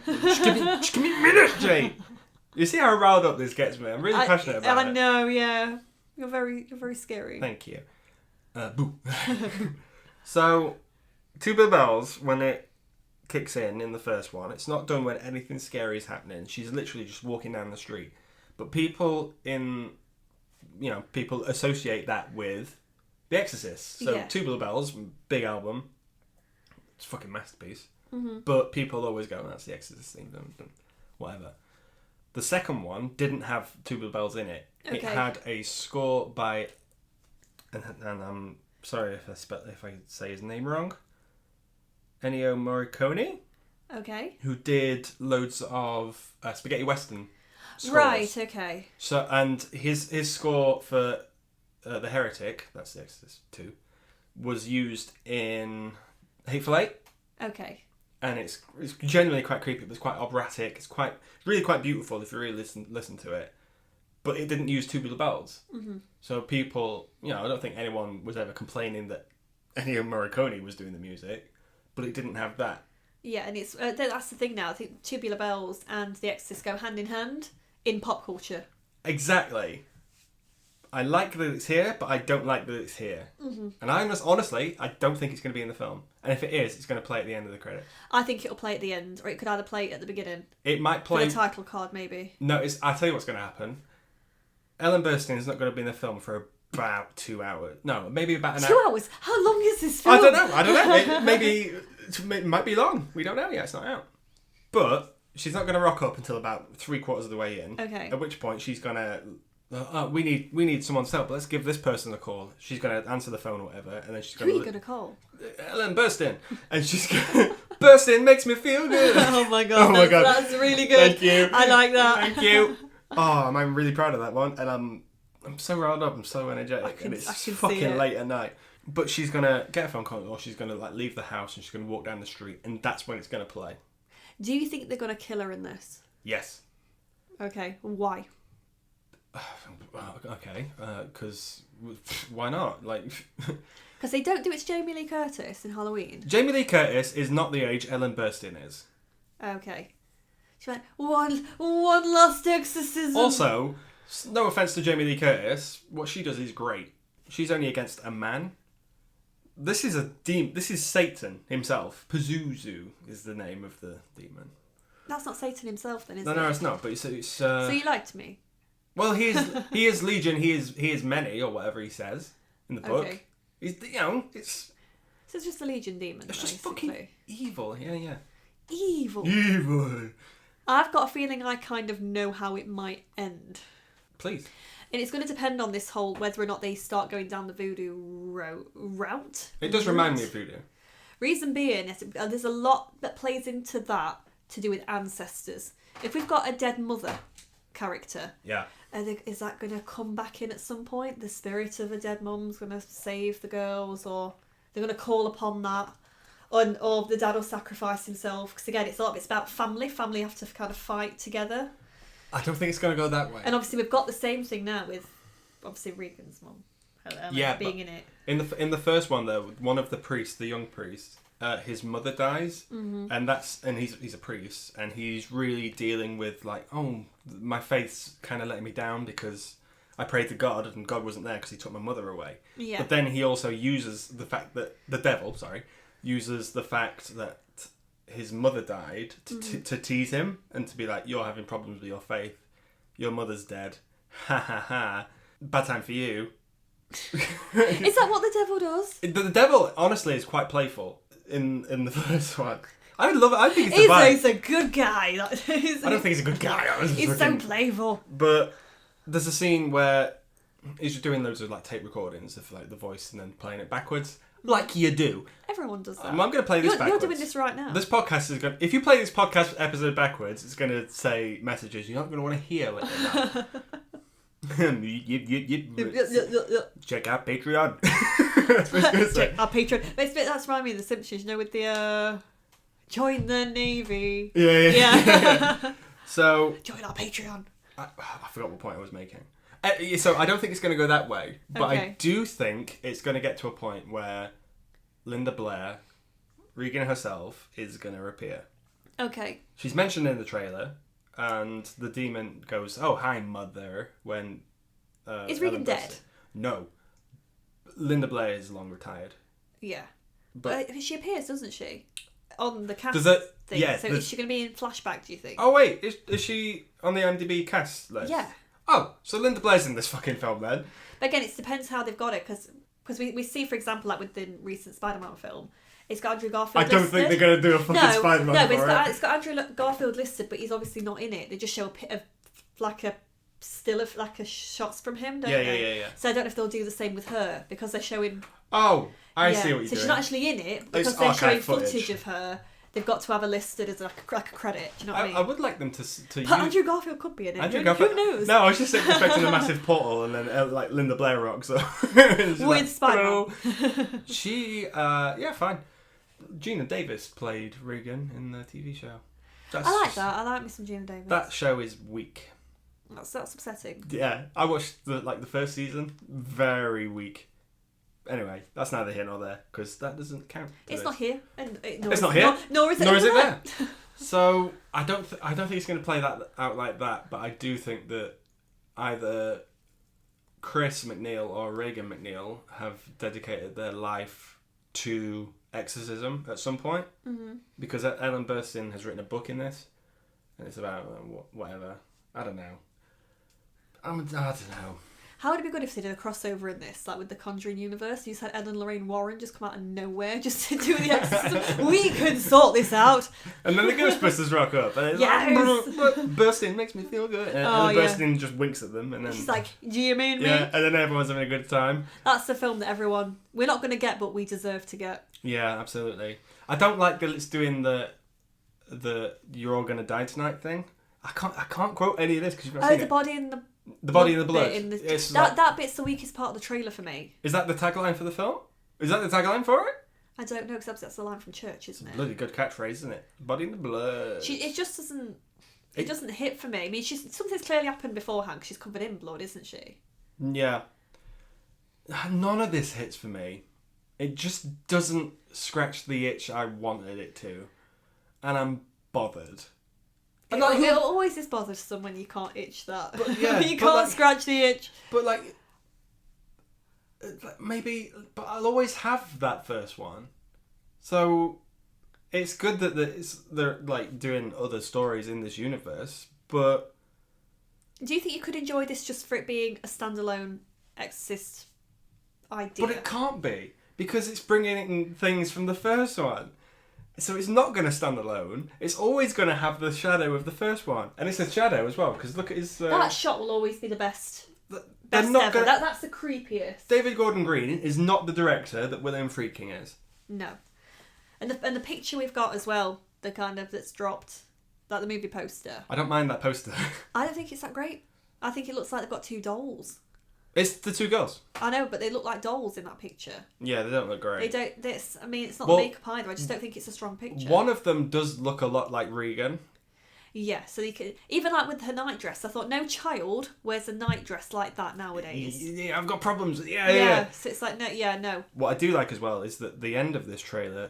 Just give me a minute, Jade. You see how riled up this gets me? I'm really passionate about it. I know, yeah. You're very scary. Thank you. Boo. So... Tubular Bells, when it kicks in the first one, it's not done when anything scary is happening. She's literally just walking down the street. But people associate that with The Exorcist. So yeah. Tubular Bells, big album, it's a fucking masterpiece. Mm-hmm. But people always go, that's The Exorcist theme, whatever. The second one didn't have Tubular Bells in it. Okay. It had a score by, and I'm sorry if I say his name wrong, Ennio Morricone. Okay. Who did loads of spaghetti western scores. Right, okay. So, and his score for The Heretic, that's The Exorcist 2, was used in Hateful Eight. Okay. And it's genuinely quite creepy, but it's quite operatic. It's really quite beautiful if you really listen to it. But it didn't use Tubular Bells. Mm-hmm. So people, I don't think anyone was ever complaining that Ennio Morricone was doing the music. But it didn't have that. Yeah, and it's that's the thing now. I think Tubular Bells and The Exorcist go hand in hand in pop culture. Exactly. I like that it's here, but I don't like that it's here. Mm-hmm. And honestly, I don't think it's going to be in the film. And if it is, it's going to play at the end of the credits. I think it'll play at the end, or it could either play at the beginning. It might play... For the title card, maybe. No, I'll tell you what's going to happen. Ellen Burstyn's not going to be in the film for about 2 hours. No, maybe about an hour. 2 hours? How long is this film? I don't know. It might be long. We don't know yet. It's not out. But she's not going to rock up until about 3/4 of the way in. Okay. At which point she's going to... we need someone's help. Let's give this person a call. She's going to answer the phone or whatever. And then she's going Who are you going to call? Ellen Burstyn. And she's going to... Burstyn makes me feel good. Oh my god. That's really good. Thank you. I like that. Thank you. Oh, I'm really proud of that one. And I'm so riled up. I'm so energetic, and I it's can see fucking it. late at night. But she's gonna get a phone call, or she's gonna like leave the house, and she's gonna walk down the street, and that's when it's gonna play. Do you think they're going to kill her in this? Yes. Okay, why? Okay, because why not? Like, Because they don't do it to Jamie Lee Curtis in Halloween. Jamie Lee Curtis is not the age Ellen Burstyn is. Okay. She's like, one last exorcism. Also, no offense to Jamie Lee Curtis, what she does is great. She's only against a man. This is a demon. This is Satan himself. Pazuzu is the name of the demon. That's not Satan himself, then, is No, it? no, it's not. But it's So you liked me? well, he is Legion. He is many, or whatever he says in the book. Okay. He's it's So it's just a Legion demon, it's just basically. fucking evil. Yeah. Evil. Evil. I've got a feeling I kind of know how it might end. Please. And it's going to depend on this whole, whether or not they start going down the voodoo route. It does remind me of voodoo. Reason being, there's a lot that plays into that to do with ancestors. If we've got a dead mother character, Yeah. is that going to come back in at some point? The spirit of a dead mum's going to save the girls, or they're going to call upon that, or the dad will sacrifice himself. Because again, it's about family. Family have to kind of fight together. I don't think it's going to go that way. And obviously, we've got the same thing now with obviously Regan's mum. Being in it. In the first one though, one of the priests, the young priest, his mother dies, and he's a priest, and he's really dealing with like, oh, my faith's kind of letting me down because I prayed to God and God wasn't there because he took my mother away. Yeah. But then he also uses the fact that the devil, uses the fact that his mother died to tease him and to be like, you're having problems with your faith, your mother's dead, ha ha ha, bad time for you. Is that what the devil does? The devil, honestly, is quite playful in the first one. I love it. I think it's the vibe. He's a good guy. I don't think he's a good guy. He's so playful. But there's a scene where he's just doing loads of like tape recordings of like the voice and then playing it backwards, like you do. Everyone does that. I'm going to play this backwards. You're doing this right now. This podcast is going. If you play this podcast episode backwards, it's going to say messages you're not going to want to hear like that. Check out Patreon. That's what it's Check our Patreon. That's reminding me of The Simpsons, you know, with the join the Navy. Yeah. So join our Patreon. I forgot what point I was making. So I don't think it's going to go that way, but Okay. I do think it's going to get to a point where Linda Blair, Regan herself, is going to appear. Okay. She's mentioned in the trailer, and the demon goes, "Oh, hi, mother." When is Regan Ellen dead? Burstyn- No, Linda Blair is long retired. Yeah, But she appears, doesn't she, on the cast does that? thing? Yeah. So is she going to be in flashback? Do you think? Oh wait, is she on the IMDb cast list? Yeah. Oh, so Linda Blair's in this fucking film then? But again, it depends how they've got it, because we see, for example, like with the recent Spider-Man film, it's got Andrew Garfield I don't listed. think they're going to do a fucking Spider-Man No, but for it's got Andrew Garfield listed, but he's obviously not in it. They just show a bit of like a still of like a shots from him, don't they? Yeah. So I don't know if they'll do the same with her, because they're showing. Oh, I see what you're so doing. she's not actually in it, because It's they're showing archive footage. footage of her. They've got to have her listed as like a credit. Do you know what I mean? I would like them to But use... Andrew Garfield could be in it. Andrew Garfield... Who knows? No, I was just expecting a massive portal and then like Linda Blair rocks up. With like, Spider-Man. She, yeah, fine. Gina Davis played Regan in the TV show. I like that. I like me some Gina Davis. That show is weak. That's upsetting. Yeah, I watched the first season. Very weak. Anyway, that's neither here nor there because that doesn't count. It's not here, and It's not here. Nor is it. Nor is it there. there. So I don't think it's going to play that out like that. But I do think that either Chris McNeil or Regan McNeil have dedicated their life to exorcism at some point. Mm-hmm. Because Ellen Burstyn has written a book in this, and it's about whatever. I don't know. I don't know. How would it be good if they did a crossover in this, like with the Conjuring universe? You just had Ed and Lorraine Warren just come out of nowhere just to do the exorcism. We could sort this out. And then the Ghostbusters rock up, and it's like, Burstyn makes me feel good. And Burstyn just winks at them, and then she's like, "Do you mean me?" Yeah, and then everyone's having a good time. That's the film that we're not going to get, but we deserve to get. Yeah, absolutely. I don't like that it's doing the "you're all gonna die tonight" thing. I can't quote any of this because you've not seen the it. body in the The body and the blood. Bit in the, It's that bit's the weakest part of the trailer for me. Is that the tagline for the film? Is that the tagline for it? I don't know, because that's the line from Church, isn't it? Bloody good catchphrase, isn't it? Body and the blood. It just doesn't... It doesn't hit for me. I mean, something's clearly happened beforehand because she's covered in blood, isn't she? Yeah. None of this hits for me. It just doesn't scratch the itch I wanted it to. And I'm bothered. It always is bothersome when you can't itch that. But, yeah, you can't scratch the itch. But maybe... But I'll always have that first one. So... It's good that they're like doing other stories in this universe, but... Do you think you could enjoy this just for it being a standalone Exorcist idea? But it can't be, because it's bringing in things from the first one. So it's not going to stand alone. It's always going to have the shadow of the first one. And it's a shadow as well, because look at his... That shot will always be the best not ever. That's the creepiest. David Gordon Green is not the director that William Friedkin is. No. And the picture we've got as well, the kind of that's dropped, like the movie poster. I don't mind that poster. I don't think it's that great. I think it looks like they've got two dolls. It's the two girls. I know, but they look like dolls in that picture. Yeah, they don't look great. They don't. It's not the makeup either. I just don't think it's a strong picture. One of them does look a lot like Regan. Yeah, so you could even like with her nightdress. I thought no child wears a nightdress like that nowadays. Yeah, I've got problems. Yeah. So it's like no. What I do like as well is that the end of this trailer.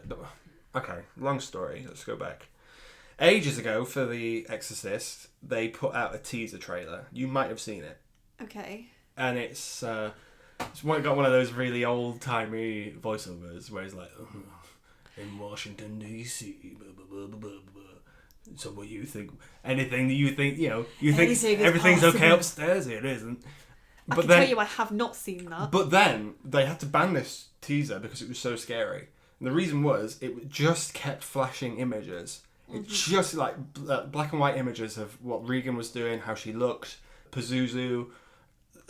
Okay, long story. Let's go back. Ages ago, for The Exorcist, they put out a teaser trailer. You might have seen it. Okay. And it's got one of those really old-timey voiceovers where it's like, in Washington, D.C., blah, blah, blah, blah, blah, blah. So what you think? Anything that you think, you think everything's possible. Okay upstairs, it isn't. I can tell you I have not seen that. But then, they had to ban this teaser because it was so scary. And the reason was, it just kept flashing images. It just, like, black and white images of what Regan was doing, how she looked, Pazuzu,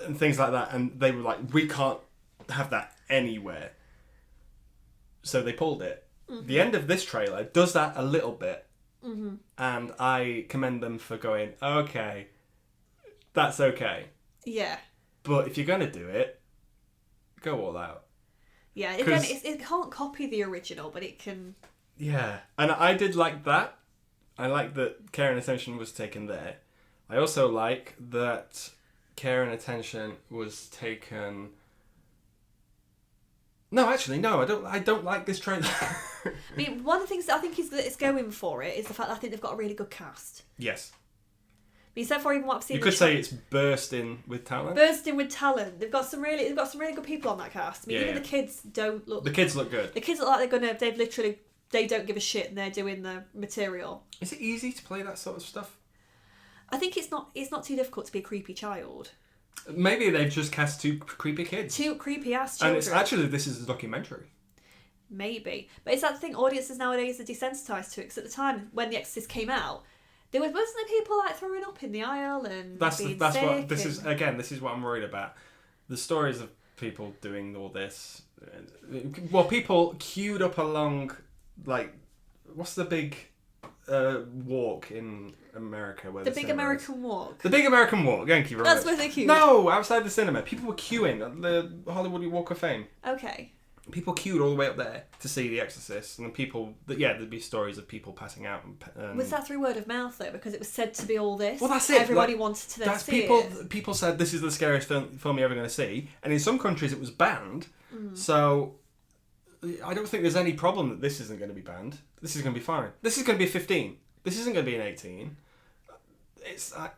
and things like that. And they were like, we can't have that anywhere. So they pulled it. The end of this trailer does that a little bit. And I commend them for going, okay, that's okay. Yeah. But if you're going to do it, go all out. Yeah, again, it can't copy the original, but it can... Yeah, and I did like that. I like that care and attention was taken there. I also like that care and attention was taken... No, actually, no, I don't like this trailer. I mean, one of the things that I think is that it's going for it is the fact that I think they've got a really good cast. Yes. I mean, so far even what I've seen... You could say it's bursting with talent. Bursting with talent. They've got some really good people on that cast. I mean, even the kids don't look... The kids look good. The kids look like they don't give a shit and they're doing the material. Is it easy to play that sort of stuff? I think it's not too difficult to be a creepy child. Maybe they've just cast two creepy kids. Two creepy ass children. And this is a documentary. Maybe. But is that the thing? Audiences nowadays are desensitised to it. Because at the time, when The Exorcist came out, wasn't there people like throwing up in the aisle and being sick? This is what I'm worried about. The stories of people doing all this. Well, people queued up along, like, what's the big walk in America? Where the big American is? Walk. The big American Walk. Thank you very much. That's where they queued. No, outside the cinema. People were queuing at the Hollywood Walk of Fame. Okay. People queued all the way up there to see The Exorcist, and there'd be stories of people passing out. Was that through word of mouth though? Because it was said to be all this. Well, that's it. Everybody wanted to then see it. People said this is the scariest film you're ever going to see, and in some countries it was banned. So I don't think there's any problem that this isn't going to be banned. This is going to be fine. This is going to be a 15. This isn't going to be an 18.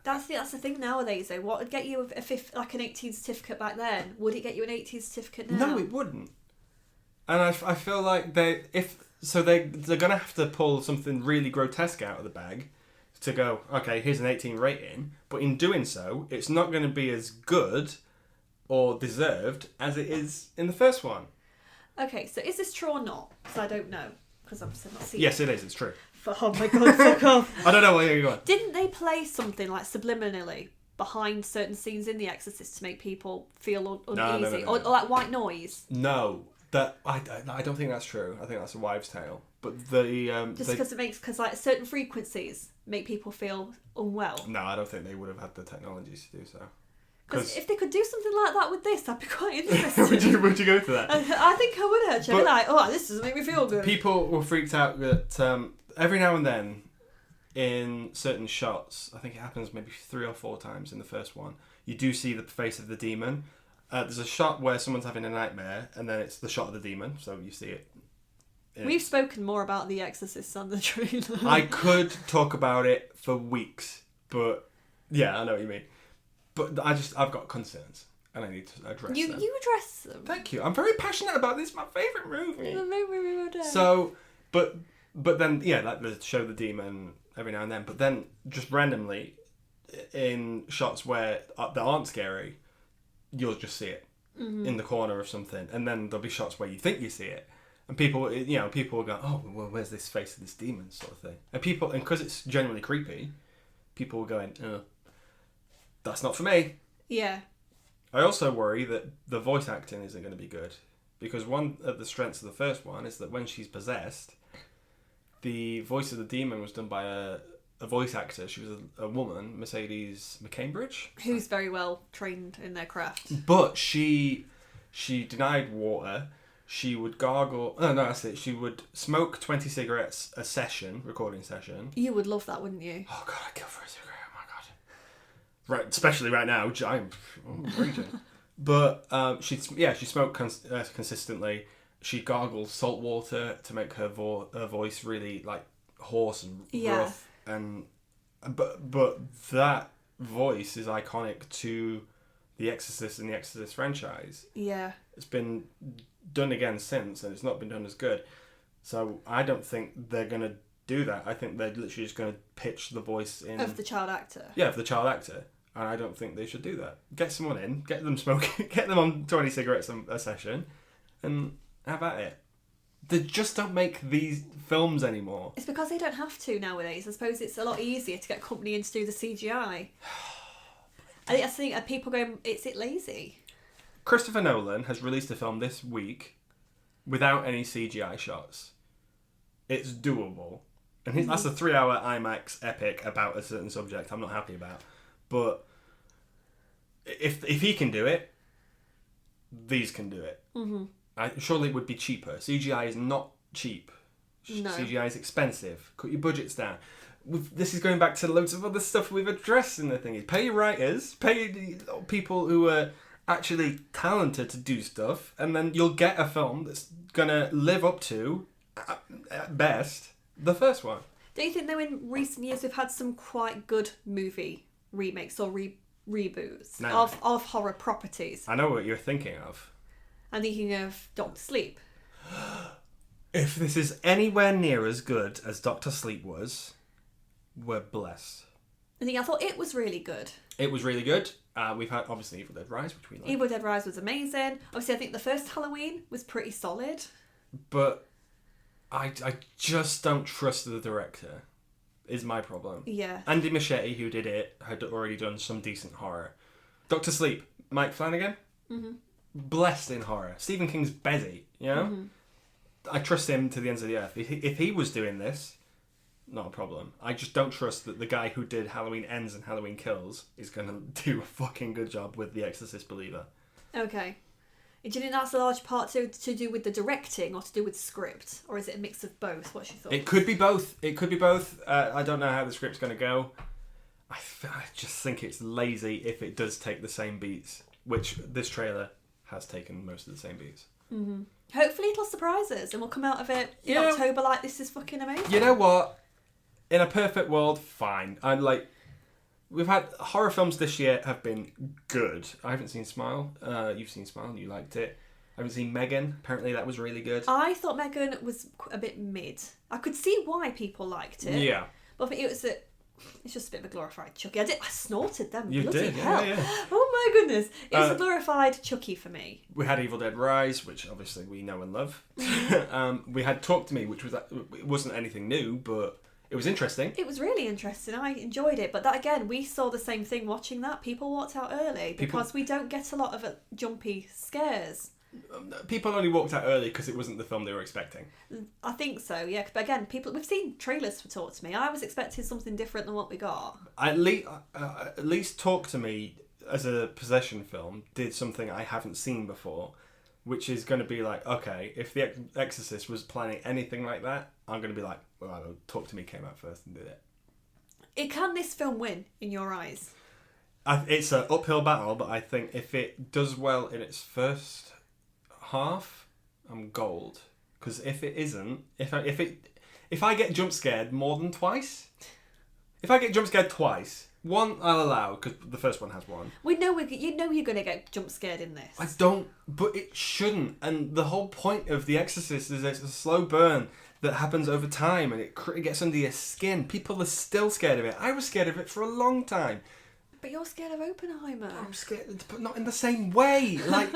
That's the thing nowadays though. What would get you like an 18 certificate back then? Would it get you an 18 certificate now? No, it wouldn't. And I feel like they're going to have to pull something really grotesque out of the bag to go, okay, here's an 18 rating. But in doing so, it's not going to be as good or deserved as it is in the first one. Okay, so is this true or not? Because I don't know. Because I'm still not seeing Yes, it is. It's true. Oh my god, fuck off. I don't know where you're going. Didn't they play something like subliminally behind certain scenes in The Exorcist to make people feel uneasy? No. Or like white noise? No. I don't think that's true. I think that's a wives' tale. But because like certain frequencies make people feel unwell. No, I don't think they would have had the technologies to do so. Because if they could do something like that with this, I'd be quite interested. would you go for that? I think I would actually. I'd be like, oh, this doesn't make me feel good. People were freaked out that every now and then, in certain shots, I think it happens maybe 3 or 4 times in the first one, you do see the face of the demon. There's a shot where someone's having a nightmare, and then it's the shot of the demon, so you see it. We've spoken more about The Exorcist on the trailer. I could talk about it for weeks, but yeah, I know what you mean. But I've got concerns, and I need to address them. You address them. Thank you. I'm very passionate about this. My favourite movie. The movie we were doing. So, but then like they show the demon every now and then, but then just randomly, in shots where that aren't scary, you'll just see it in the corner of something, and then there'll be shots where you think you see it. And people will go, oh, well, where's this face of this demon sort of thing? And because it's generally creepy, people will go in, that's not for me. Yeah. I also worry that the voice acting isn't going to be good. Because one of the strengths of the first one is that when she's possessed, the voice of the demon was done by a voice actor. She was a woman, Mercedes McCambridge. Who's very well trained in their craft. But she denied water. She would gargle... Oh, no, that's it. She would smoke 20 cigarettes a session, recording session. You would love that, wouldn't you? Oh, God, I'd kill for a cigarette. Oh, my God. Right, especially right now. I'm raging. But she smoked consistently. She gargled salt water to make her voice really, like, hoarse and rough. And But that voice is iconic to The Exorcist and the Exorcist franchise. Yeah. It's been done again since, and it's not been done as good. So I don't think they're going to do that. I think they're literally just going to pitch the voice in... Of the child actor. Yeah, of the child actor. And I don't think they should do that. Get someone in, get them smoking, get them on 20 cigarettes a session, and have at it. They just don't make these films anymore. It's because they don't have to nowadays. I suppose it's a lot easier to get company in to do the CGI. I think people going, is it lazy? Christopher Nolan has released a film this week without any CGI shots. It's doable. And that's a 3-hour IMAX epic about a certain subject I'm not happy about. But if he can do it, these can do it. Mm-hmm. Surely it would be cheaper. CGI is not cheap. No. CGI is expensive. Cut your budgets down. This is going back to loads of other stuff we've addressed in the thing. Pay your writers, pay people who are actually talented to do stuff, and then you'll get a film that's going to live up to, at best, the first one. Don't you think, though, in recent years we've had some quite good movie remakes or reboots of horror properties? I know what you're thinking of. I'm thinking of Doctor Sleep. If this is anywhere near as good as Doctor Sleep was, we're blessed. I thought it was really good. It was really good. We've had, obviously, Evil Dead Rise, which we like. Evil Dead Rise was amazing. Obviously, I think the first Halloween was pretty solid. But I just don't trust the director, is my problem. Yeah. Andy Muschietti, who did it, had already done some decent horror. Doctor Sleep, Mike Flanagan, blessed in horror. Stephen King's busy, you know? Mm-hmm. I trust him to the ends of the earth. If he was doing this, not a problem. I just don't trust that the guy who did Halloween Ends and Halloween Kills is going to do a fucking good job with The Exorcist Believer. Okay. Do you think that's a large part to do with the directing or to do with script? Or is it a mix of both? What's your thoughts? It could be both. I don't know how the script's going to go. I just think it's lazy if it does take the same beats, which this trailer has taken most of the same beats. Mm-hmm. Hopefully it'll surprise us and we'll come out of it in October like this is fucking amazing. You know what? In a perfect world, fine. We've had horror films this year have been good. I haven't seen Smile. You've seen Smile and you liked it. I haven't seen Megan. Apparently that was really good. I thought Megan was a bit mid. I could see why people liked it. Yeah. But I think it's just a bit of a glorified Chucky. I snorted them. You bloody did, hell. yeah. Oh my goodness. It was a glorified Chucky for me. We had Evil Dead Rise, which obviously we know and love. We had Talk to Me, which it wasn't anything new, but it was interesting. It was really interesting. I enjoyed it. But that again, we saw the same thing watching that. People walked out early because we don't get a lot of jumpy scares. People only walked out early because it wasn't the film they were expecting. I think so, yeah. But again, we've seen trailers for Talk to Me. I was expecting something different than what we got. At least Talk to Me as a possession film, did something I haven't seen before, which is going to be like, okay, if The Exorcist was planning anything like that, I'm going to be like, well, I don't know, Talk to Me came out first and did it. Can this film win, in your eyes? It's an uphill battle, but I think if it does well in its first half, I'm gold. Because if it isn't, if I get jump scared more than twice, if I get jump scared twice, one I'll allow because the first one has one. You know you're going to get jump scared in this. I don't, but it shouldn't. And the whole point of The Exorcist is it's a slow burn that happens over time, and it gets under your skin. People are still scared of it. I was scared of it for a long time. But you're scared of Oppenheimer. I'm scared, but not in the same way. Like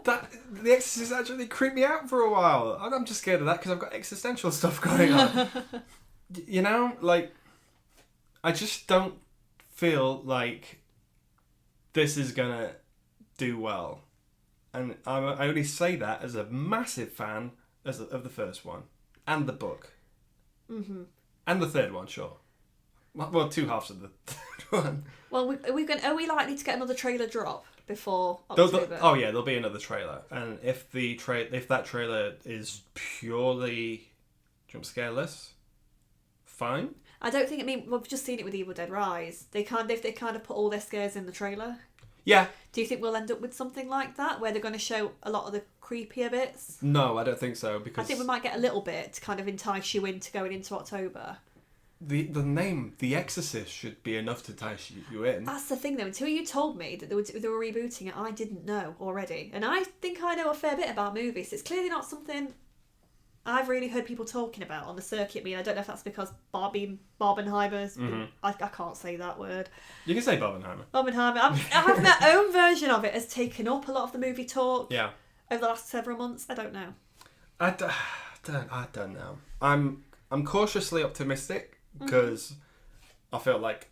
that, The Exorcist actually creeped me out for a while. I'm just scared of that because I've got existential stuff going on. You know, like I just don't feel like this is gonna do well, and I only say that as a massive fan of the first one and the book, and the third one, sure. Well, two halves of the third one. Well, are we likely to get another trailer drop before October? There'll be another trailer, and if that trailer is purely jump scareless, fine. I don't think. I mean, we've just seen it with Evil Dead Rise. They kind of put all their scares in the trailer. Yeah. Do you think we'll end up with something like that, where they're going to show a lot of the creepier bits? No, I don't think so, because I think we might get a little bit to kind of entice you into going into October. The name The Exorcist should be enough to entice you in. That's the thing, though. Until you told me that they were rebooting it, I didn't know already. And I think I know a fair bit about movies. It's clearly not something I've really heard people talking about on the circuit. I mean, I don't know if that's because Barbenheimer's... I can't say that word. You can say Barbenheimer. Barbenheimer. I have my own version of it has taken up a lot of the movie talk over the last several months. I don't know. I don't know. I'm cautiously optimistic because I feel like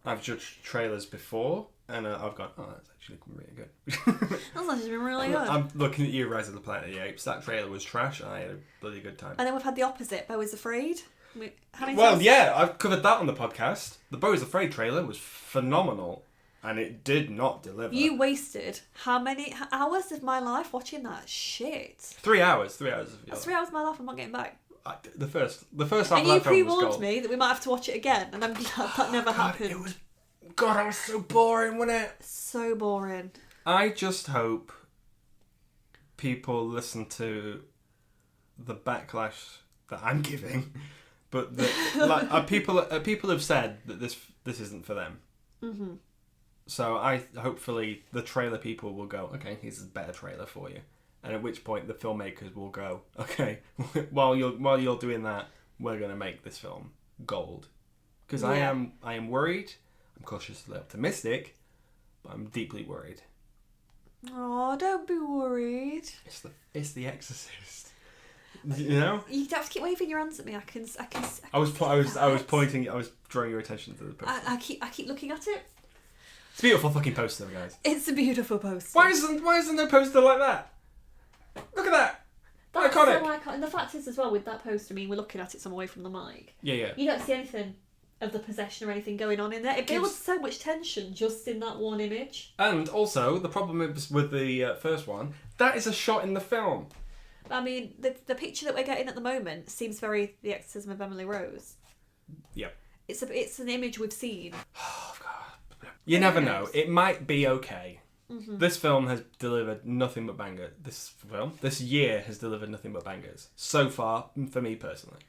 I've judged trailers before and I've gone, oh, that's actually really good. That's actually been really good. I'm looking at you, Rise of the Planet of the Apes. That trailer was trash and I had a bloody good time. And then we've had the opposite, Beau is Afraid. I've covered that on the podcast. The Beau is Afraid trailer was phenomenal and it did not deliver. You wasted how many hours of my life watching that shit? 3 hours. That's 3 hours of my life I'm not getting back. The first half of that film was gold. And you pre-warned gold. me that we might have to watch it again, and I'm glad that never happened. It was so boring, wasn't it? So boring. I just hope people listen to the backlash that I'm giving, but people have said that this isn't for them. Mm-hmm. So hopefully the trailer people will go, okay, here's a better trailer for you. And at which point the filmmakers will go, okay, while you're doing that, we're going to make this film gold. Because I am worried. I'm cautiously optimistic, but I'm deeply worried. Oh, don't be worried. It's the Exorcist. You know. You have to keep waving your hands at me. I can. I was pointing. I was drawing your attention to the poster. I keep looking at it. It's a beautiful fucking poster, guys. It's a beautiful poster. Why isn't there a poster like that? Look at that. That's iconic. So iconic. And the fact is as well with that poster, I mean, we're looking at it some away from the mic. Yeah. You don't see anything of the possession or anything going on in there. It builds so much tension just in that one image. And also, the problem is with the first one, that is a shot in the film. I mean, the picture that we're getting at the moment seems very The Exorcism of Emily Rose. Yep. It's an image we've seen. Oh, God. You never know. It might be okay. Mm-hmm. This film has delivered nothing but bangers. This year has delivered nothing but bangers. So far, for me personally.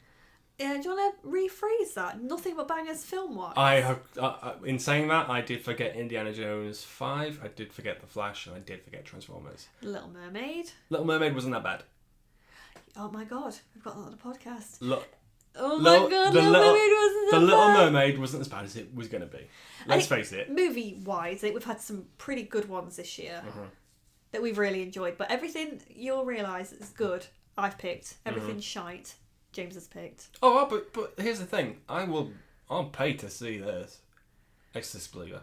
Yeah, do you want to rephrase that? Nothing but bangers film-wise? I have, in saying that, I did forget Indiana Jones 5, I did forget The Flash, and I did forget Transformers. Little Mermaid? Little Mermaid wasn't that bad. Oh my God, we've got that on the podcast. Little Mermaid wasn't that bad. The Little bad. Mermaid wasn't as bad as it was going to be. Let's face it. Movie-wise, we've had some pretty good ones this year that we've really enjoyed. But everything you'll realise is good, I've picked. Everything's shite, James has picked. Oh, but here's the thing. I'll pay to see this. Exorcist Believer.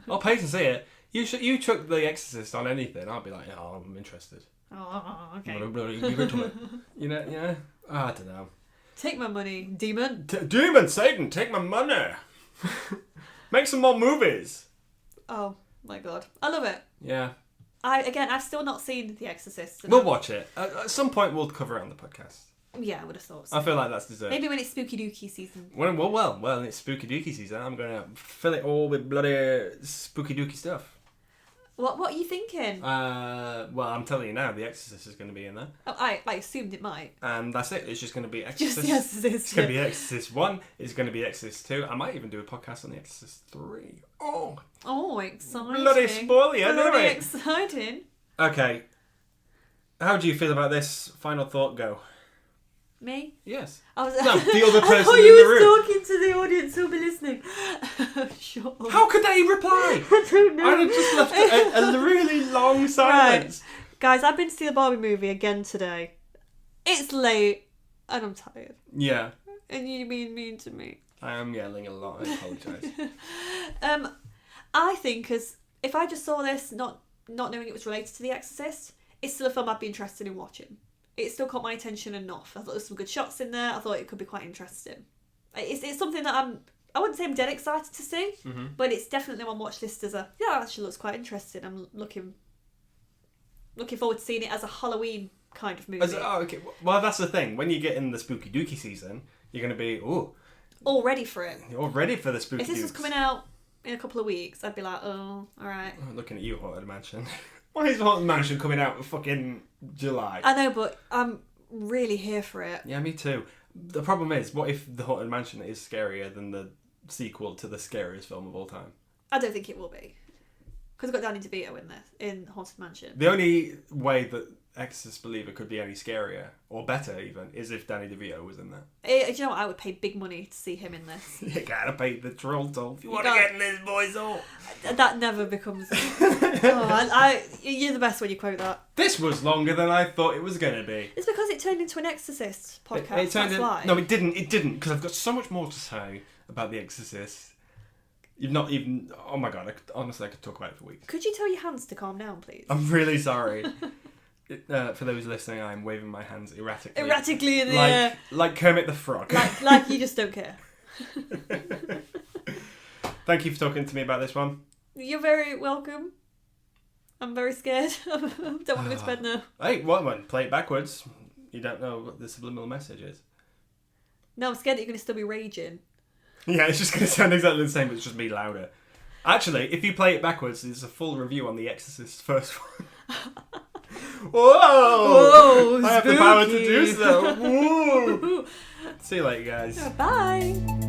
I'll pay to see it. You chuck The Exorcist on anything, I'll be like, oh, I'm interested. Oh, okay. Give it to me. You know, yeah. I don't know. Take my money, demon. Demon, Satan, take my money. Make some more movies. Oh my god, I love it. Yeah. I've still not seen The Exorcist. We'll watch it. At some point, we'll cover it on the podcast. Yeah, I would have thought so. I feel like that's deserved. Maybe when it's spooky dooky season. Well, it's spooky dooky season. I'm going to fill it all with bloody spooky dooky stuff. What are you thinking? Well, I'm telling you now, The Exorcist is going to be in there. Oh, I assumed it might. And that's it. It's just going to be Exorcist. Just The Exorcist. It's going to be Exorcist 1. It's going to be Exorcist 2. I might even do a podcast on The Exorcist 3. Oh, exciting. Bloody spoiler, Bloody exciting. Okay. How do you feel about this? Final thought, go. Me? Yes. I was, No, the other I person thought in you the were room. talking to the audience who'll be listening. Shut up. How could they reply? I don't know. I'd have just left a really long silence. Right. Guys, I've been to see the Barbie movie again today. It's late and I'm tired. Yeah. And you're being mean to me. I am yelling a lot. I apologise. I think if I just saw this, not knowing it was related to The Exorcist, it's still a film I'd be interested in watching. It still caught my attention enough. I thought there was some good shots in there. I thought it could be quite interesting. It's something that I wouldn't say I'm dead excited to see, but it's definitely on my watch list as that actually looks quite interesting. I'm looking forward to seeing it as a Halloween kind of movie. Okay. Well, that's the thing. When you get in the spooky dooky season, you're going to be, all ready for it. You're ready for the spooky If this dooks. was coming out in a couple of weeks, I'd be like, oh, all right. I'm looking at you, Haunted Mansion. Why is Haunted Mansion coming out in fucking July? I know, but I'm really here for it. Yeah, me too. The problem is, what if the Haunted Mansion is scarier than the sequel to the scariest film of all time? I don't think it will be. Because I've got Danny DeVito in Haunted Mansion. The only way that Exorcist Believer could be any scarier, or better even, is if Danny DeVito was in there. Do you know what? I would pay big money to see him in this. You gotta pay the troll toll if you want to get in this boy's hole. That never becomes... You're the best when you quote that. This was longer than I thought it was going to be. It's because it turned into an Exorcist podcast. That's why. No, it didn't, because I've got so much more to say about The Exorcist. You've not even... Oh my god, honestly, I could talk about it for weeks. Could you tell your hands to calm down, please? I'm really sorry. For those listening, I'm waving my hands erratically. Erratically in the air. Like Kermit the Frog. Like you just don't care. Thank you for talking to me about this one. You're very welcome. I'm very scared. I don't want to go to bed now. Hey, what? Play it backwards. You don't know what the subliminal message is. No, I'm scared that you're going to still be raging. Yeah, it's just going to sound exactly the same, but it's just me louder. Actually, if you play it backwards, there's a full review on The Exorcist first one. Whoa! Whoa, I have the power to do so. Woo! See you later, guys. Bye!